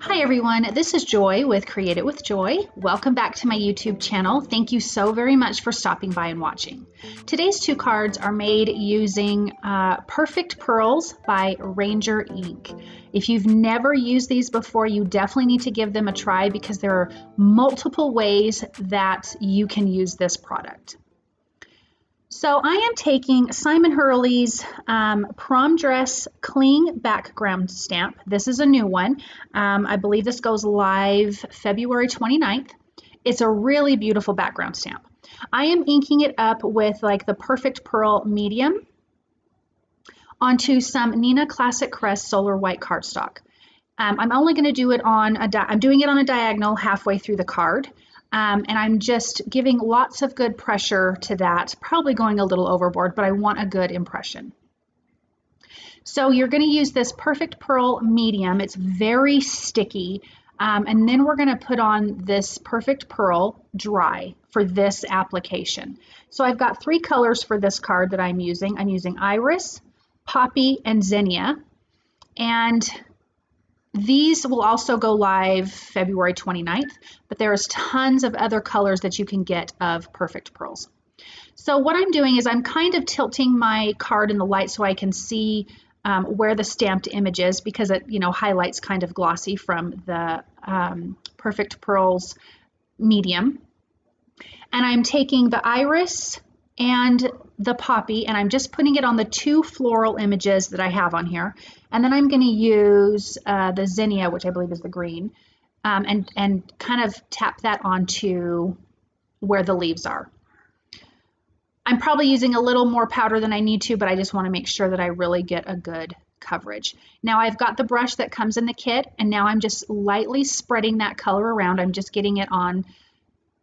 Hi everyone, this is Joy with Create It with Joy. Welcome back to my YouTube channel. Thank you so very much for stopping by and watching. Today's two cards are made using Perfect Pearls by Ranger Ink. If you've never used these before, you definitely need to give them a try because there are multiple ways that you can use this product. So I am taking Simon Hurley's Prom Dress Cling Background Stamp. This is a new one. I believe this goes live February 29th. It's a really beautiful background stamp. I am inking it up with like the Perfect Pearl medium onto some Neenah Classic Crest Solar White cardstock. I'm only going to do it on I'm doing it on a diagonal halfway through the card. And I'm just giving lots of good pressure to that, probably going a little overboard, but I want a good impression. So you're going to use this Perfect Pearl medium. It's very sticky. And then we're going to put on this Perfect Pearl dry for this application. So I've got three colors for this card that I'm using. I'm using Iris, Poppy, and Zinnia. And these will also go live February 29th, but there's tons of other colors that you can get of Perfect Pearls. So what I'm doing is I'm kind of tilting my card in the light so I can see where the stamped image is, because it highlights kind of glossy from the Perfect Pearls medium. And I'm taking the Iris and the Poppy, and I'm just putting it on the two floral images that I have on here. And then I'm going to use the Zinnia, which I believe is the green, and kind of tap that onto where the leaves are. I'm probably using a little more powder than I need to, but I just want to make sure that I really get a good coverage. Now I've got the brush that comes in the kit, and now I'm just lightly spreading that color around. I'm just getting it on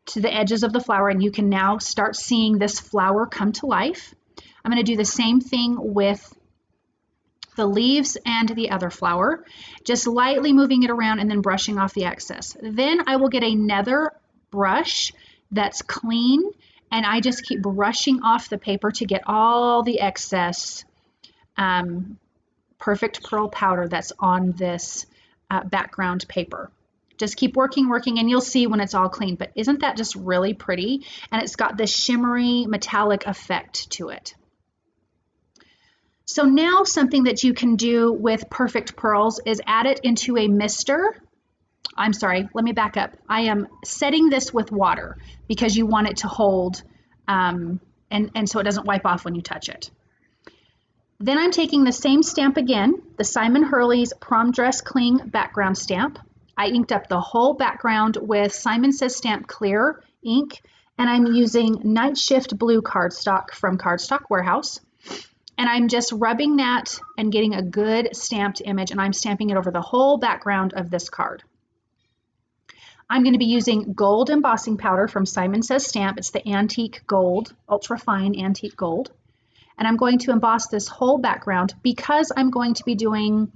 to the edges of the flower, and you can now start seeing this flower come to life. I'm going to do the same thing with the leaves and the other flower, just lightly moving it around and then brushing off the excess. Then I will get another brush that's clean, and I just keep brushing off the paper to get all the excess Perfect Pearl powder that's on this background paper. Just keep working, and you'll see when it's all clean. But isn't that just really pretty? And it's got this shimmery metallic effect to it. So now something that you can do with Perfect Pearls is add it into a mister. I'm sorry, let me back up. I am setting this with water because you want it to hold and so it doesn't wipe off when you touch it. Then I'm taking the same stamp again, the Simon Hurley's Prom Dress Cling Background Stamp. I inked up the whole background with Simon Says Stamp Clear ink, and I'm using Night Shift Blue cardstock from Cardstock Warehouse. And I'm just rubbing that and getting a good stamped image, and I'm stamping it over the whole background of this card. I'm going to be using gold embossing powder from Simon Says Stamp. It's the Antique Gold, Ultra Fine Antique Gold. And I'm going to emboss this whole background because I'm going to be doing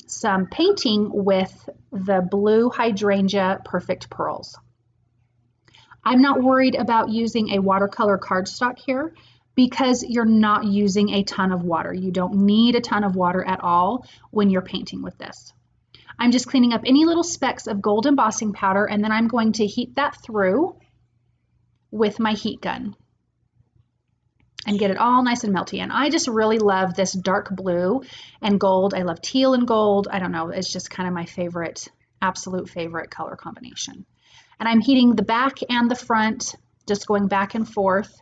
some painting with the blue hydrangea Perfect Pearls. I'm not worried about using a watercolor cardstock here because you're not using a ton of water. You don't need a ton of water at all when you're painting with this. I'm just cleaning up any little specks of gold embossing powder, and then I'm going to heat that through with my heat gun and get it all nice and melty. And I just really love this dark blue and gold. I love teal and gold. I don't know, it's just kind of my favorite, absolute favorite color combination. And I'm heating the back and the front, just going back and forth,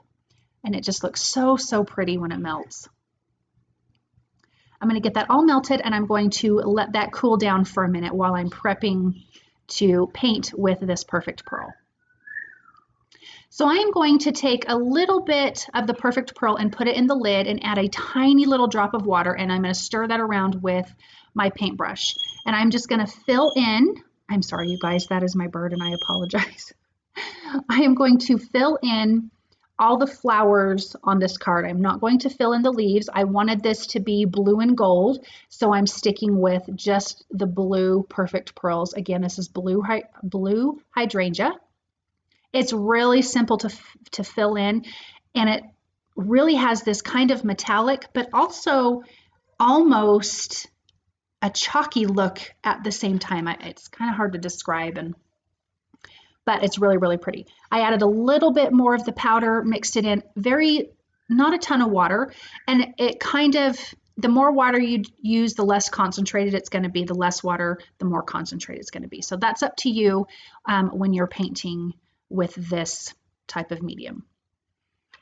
and it just looks so, so pretty when it melts. I'm going to get that all melted, and I'm going to let that cool down for a minute while I'm prepping to paint with this Perfect Pearl. So I am going to take a little bit of the Perfect Pearl and put it in the lid and add a tiny little drop of water, and I'm going to stir that around with my paintbrush. And I'm just going to fill in, I'm sorry you guys, that is my bird and I apologize. I am going to fill in all the flowers on this card. I'm not going to fill in the leaves. I wanted this to be blue and gold, so I'm sticking with just the blue Perfect Pearls. Again, this is blue hydrangea. It's really simple to fill in, and it really has this kind of metallic, but also almost a chalky look at the same time. It's kind of hard to describe, but it's really, really pretty. I added a little bit more of the powder, mixed it in, not a ton of water, and it kind of, the more water you use, the less concentrated it's going to be. The less water, the more concentrated it's going to be. So that's up to you when you're painting with this type of medium.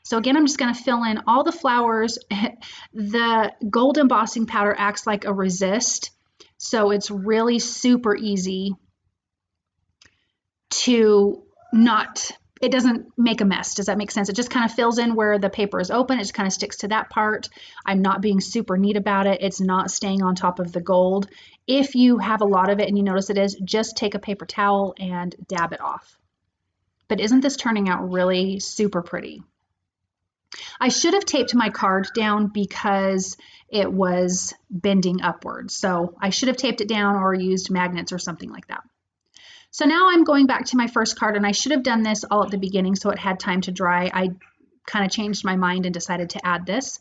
So again, I'm just going to fill in all the flowers. The gold embossing powder acts like a resist, so it's really super easy to it doesn't make a mess. Does that make sense? It just kind of fills in where the paper is open. It just kind of sticks to that part. I'm not being super neat about it. It's not staying on top of the gold. If you have a lot of it and you notice it is, just take a paper towel and dab it off. But isn't this turning out really super pretty? I should have taped my card down because it was bending upwards. So I should have taped it down or used magnets or something like that. So now I'm going back to my first card, and I should have done this all at the beginning so it had time to dry. I kind of changed my mind and decided to add this.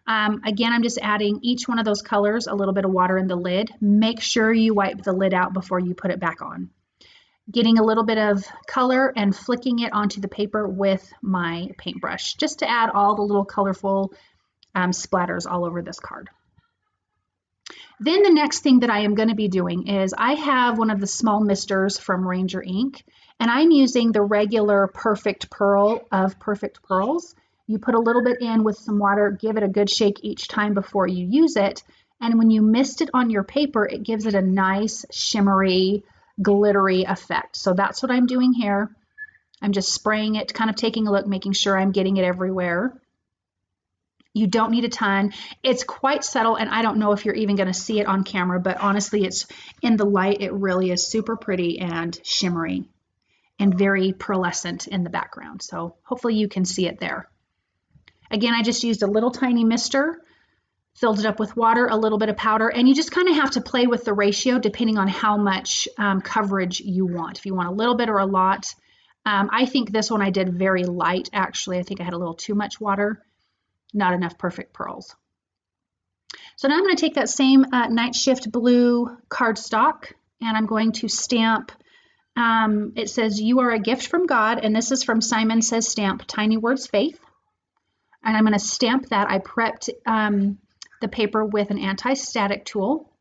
Again, I'm just adding each one of those colors, a little bit of water in the lid. Make sure you wipe the lid out before you put it back on. Getting a little bit of color and flicking it onto the paper with my paintbrush, just to add all the little colorful splatters all over this card. Then the next thing that I am going to be doing is I have one of the small misters from Ranger Ink, and I'm using the regular Perfect Pearl of Perfect Pearls. You put a little bit in with some water, give it a good shake each time before you use it, and when you mist it on your paper, it gives it a nice shimmery, glittery effect. So that's what I'm doing here. I'm just spraying it, kind of taking a look, making sure I'm getting it everywhere. You don't need a ton. It's quite subtle, and I don't know if you're even going to see it on camera, but honestly, it's in the light, it really is super pretty and shimmery and very pearlescent in the background. So hopefully you can see it there. Again, I just used a little tiny mister, filled it up with water, a little bit of powder, and you just kind of have to play with the ratio depending on how much coverage you want. If you want a little bit or a lot. I think this one I did very light, actually. I think I had a little too much water. Not enough Perfect Pearls. So now I'm going to take that same Night Shift blue cardstock, and I'm going to stamp. It says, "You are a gift from God," and this is from Simon Says Stamp, Tiny Words Faith. And I'm going to stamp that. I prepped the paper with an anti-static tool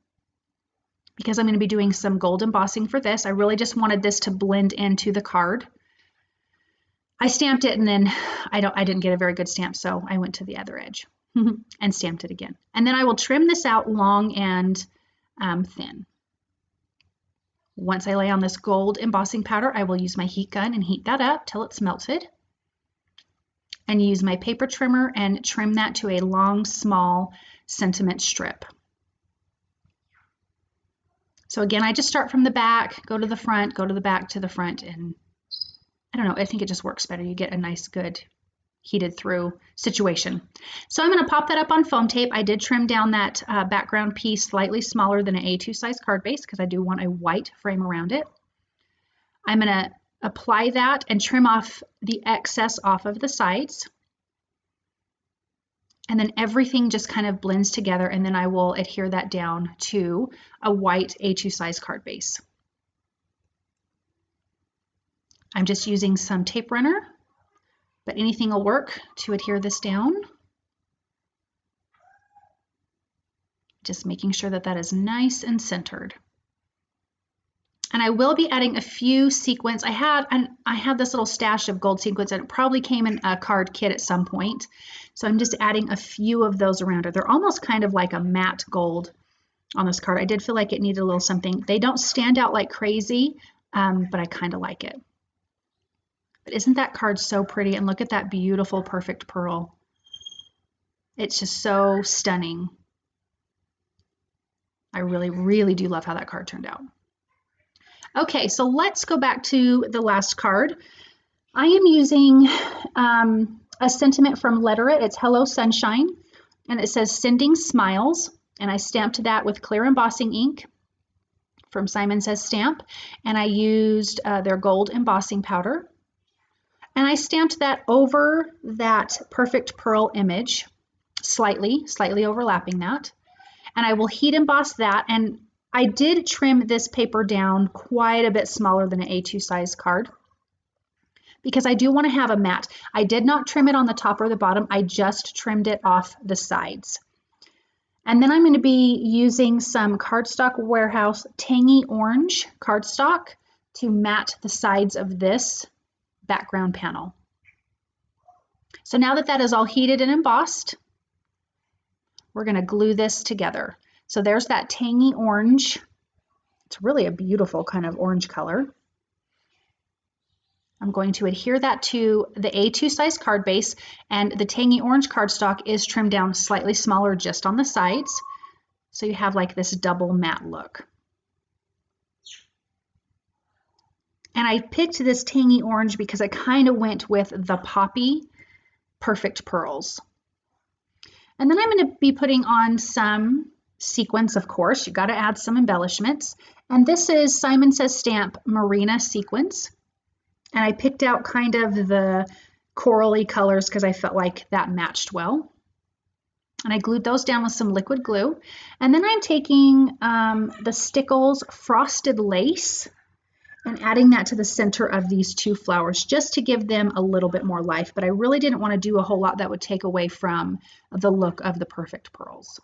because I'm going to be doing some gold embossing for this. I really just wanted this to blend into the card. I stamped it, and then I didn't get a very good stamp, so I went to the other edge and stamped it again. And then I will trim this out long and thin. Once I lay on this gold embossing powder, I will use my heat gun and heat that up till it's melted. And use my paper trimmer and trim that to a long, small sentiment strip. So again, I just start from the back, go to the front, go to the back, to the front, and I don't know, I think it just works better. You get a nice, good, heated through situation. So I'm going to pop that up on foam tape. I did trim down that background piece slightly smaller than an A2 size card base because I do want a white frame around it. I'm going to apply that and trim off the excess off of the sides. And then everything just kind of blends together, and then I will adhere that down to a white A2 size card base. I'm just using some tape runner, but anything will work to adhere this down. Just making sure that that is nice and centered. And I will be adding a few sequins. I had this little stash of gold sequins, and it probably came in a card kit at some point. So I'm just adding a few of those around it. They're almost kind of like a matte gold on this card. I did feel like it needed a little something. They don't stand out like crazy, but I kind of like it. But isn't that card so pretty? And look at that beautiful Perfect Pearl. It's just so stunning. I really, really do love how that card turned out. Okay, so let's go back to the last card. I am using a sentiment from Letter It. It's Hello Sunshine, and it says Sending Smiles, and I stamped that with clear embossing ink from Simon Says Stamp, and I used their gold embossing powder, and I stamped that over that Perfect Pearl image, slightly overlapping that, and I will heat emboss that. And I did trim this paper down quite a bit smaller than an A2 size card because I do want to have a mat. I did not trim it on the top or the bottom. I just trimmed it off the sides. And then I'm going to be using some Cardstock Warehouse Tangy Orange cardstock to mat the sides of this background panel. So now that that is all heated and embossed, we're going to glue this together. So there's that tangy orange. It's really a beautiful kind of orange color. I'm going to adhere that to the A2 size card base, and the tangy orange cardstock is trimmed down slightly smaller just on the sides. So you have like this double matte look. And I picked this tangy orange because I kind of went with the Poppy Perfect Pearls. And then I'm going to be putting on some sequins, of course. You got to add some embellishments. And this is Simon Says Stamp Marina sequins. And I picked out kind of the corally colors because I felt like that matched well. And I glued those down with some liquid glue. And then I'm taking the Stickles Frosted Lace and adding that to the center of these two flowers just to give them a little bit more life. But I really didn't want to do a whole lot that would take away from the look of the Perfect Pearls.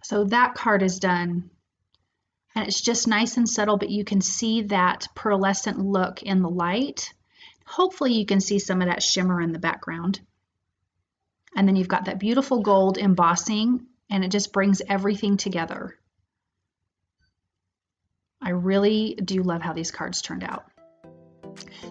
So that card is done. And it's just nice and subtle, but you can see that pearlescent look in the light. Hopefully you can see some of that shimmer in the background. And then you've got that beautiful gold embossing, and it just brings everything together. I really do love how these cards turned out.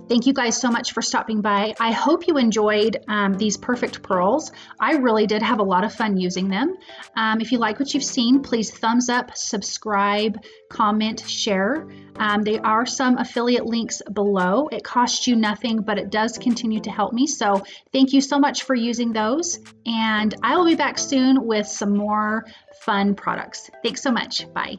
Thank you guys so much for stopping by. I hope you enjoyed these Perfect Pearls. I really did have a lot of fun using them. If you like what you've seen, please thumbs up, subscribe, comment, share. There are some affiliate links below. It costs you nothing, but it does continue to help me. So thank you so much for using those. And I will be back soon with some more fun products. Thanks so much. Bye.